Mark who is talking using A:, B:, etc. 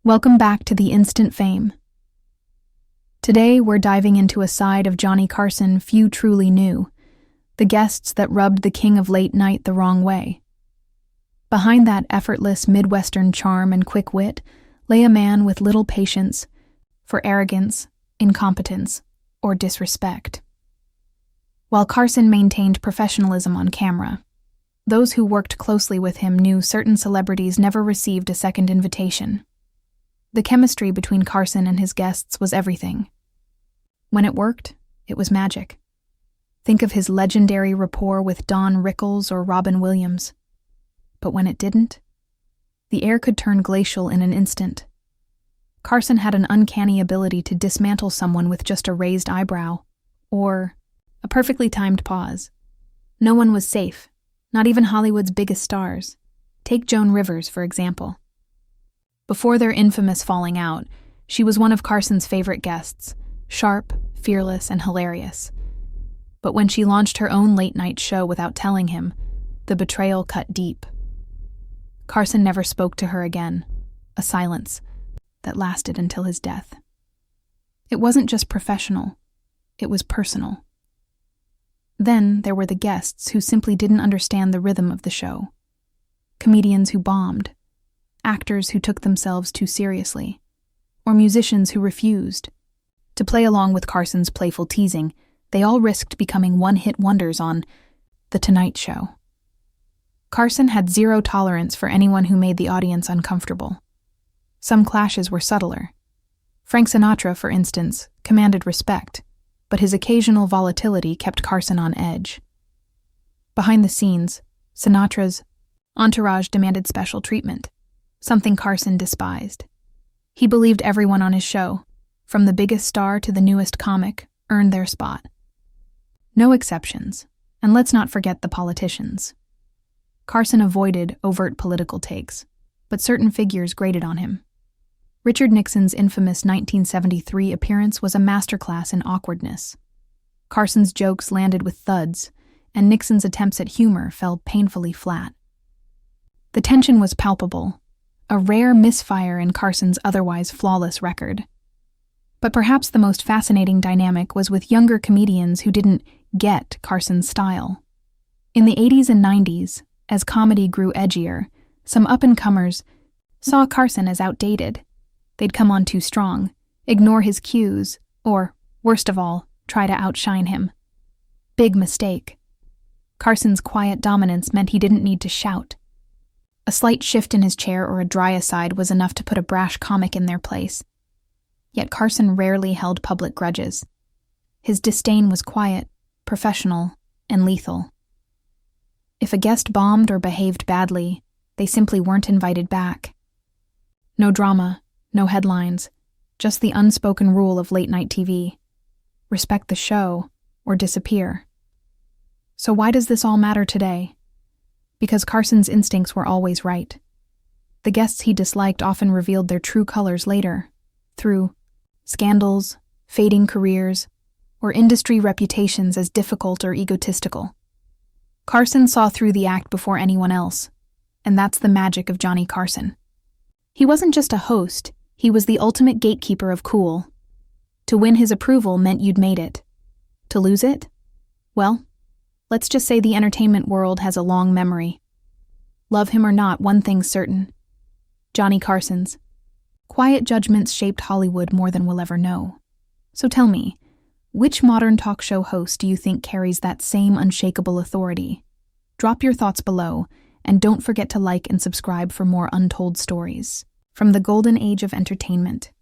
A: Welcome back to the Instant Fame. Today, we're diving into a side of Johnny Carson few truly knew, the guests that rubbed the king of late night the wrong way. Behind that effortless Midwestern charm and quick wit lay a man with little patience for arrogance, incompetence, or disrespect. While Carson maintained professionalism on camera, those who worked closely with him knew certain celebrities never received a second invitation. The chemistry between Carson and his guests was everything. When it worked, it was magic. Think of his legendary rapport with Don Rickles or Robin Williams. But when it didn't, the air could turn glacial in an instant. Carson had an uncanny ability to dismantle someone with just a raised eyebrow, or a perfectly timed pause. No one was safe, not even Hollywood's biggest stars. Take Joan Rivers, for example. Before their infamous falling out, she was one of Carson's favorite guests, sharp, fearless, and hilarious. But when she launched her own late-night show without telling him, the betrayal cut deep. Carson never spoke to her again, a silence that lasted until his death. It wasn't just professional, it was personal. Then there were the guests who simply didn't understand the rhythm of the show. Comedians who bombed, actors who took themselves too seriously, or musicians who refused. To play along with Carson's playful teasing, they all risked becoming one-hit wonders on The Tonight Show. Carson had zero tolerance for anyone who made the audience uncomfortable. Some clashes were subtler. Frank Sinatra, for instance, commanded respect, but his occasional volatility kept Carson on edge. Behind the scenes, Sinatra's entourage demanded special treatment, something Carson despised. He believed everyone on his show, from the biggest star to the newest comic, earned their spot. No exceptions, and let's not forget the politicians. Carson avoided overt political takes, but certain figures grated on him. Richard Nixon's infamous 1973 appearance was a masterclass in awkwardness. Carson's jokes landed with thuds, and Nixon's attempts at humor fell painfully flat. The tension was palpable, a rare misfire in Carson's otherwise flawless record. But perhaps the most fascinating dynamic was with younger comedians who didn't get Carson's style. In the 80s and 90s, as comedy grew edgier, some up-and-comers saw Carson as outdated. They'd come on too strong, ignore his cues, or, worst of all, try to outshine him. Big mistake. Carson's quiet dominance meant he didn't need to shout. A slight shift in his chair or a dry aside was enough to put a brash comic in their place. Yet Carson rarely held public grudges. His disdain was quiet, professional, and lethal. If a guest bombed or behaved badly, they simply weren't invited back. No drama, no headlines, just the unspoken rule of late-night TV. Respect the show, or disappear. So why does this all matter today? Because Carson's instincts were always right. The guests he disliked often revealed their true colors later, through scandals, fading careers, or industry reputations as difficult or egotistical. Carson saw through the act before anyone else, and that's the magic of Johnny Carson. He wasn't just a host, he was the ultimate gatekeeper of cool. To win his approval meant you'd made it. To lose it? Well, let's just say the entertainment world has a long memory. Love him or not, one thing's certain. Johnny Carson's quiet judgments shaped Hollywood more than we'll ever know. So tell me, which modern talk show host do you think carries that same unshakable authority? Drop your thoughts below, and don't forget to like and subscribe for more untold stories from the golden age of entertainment.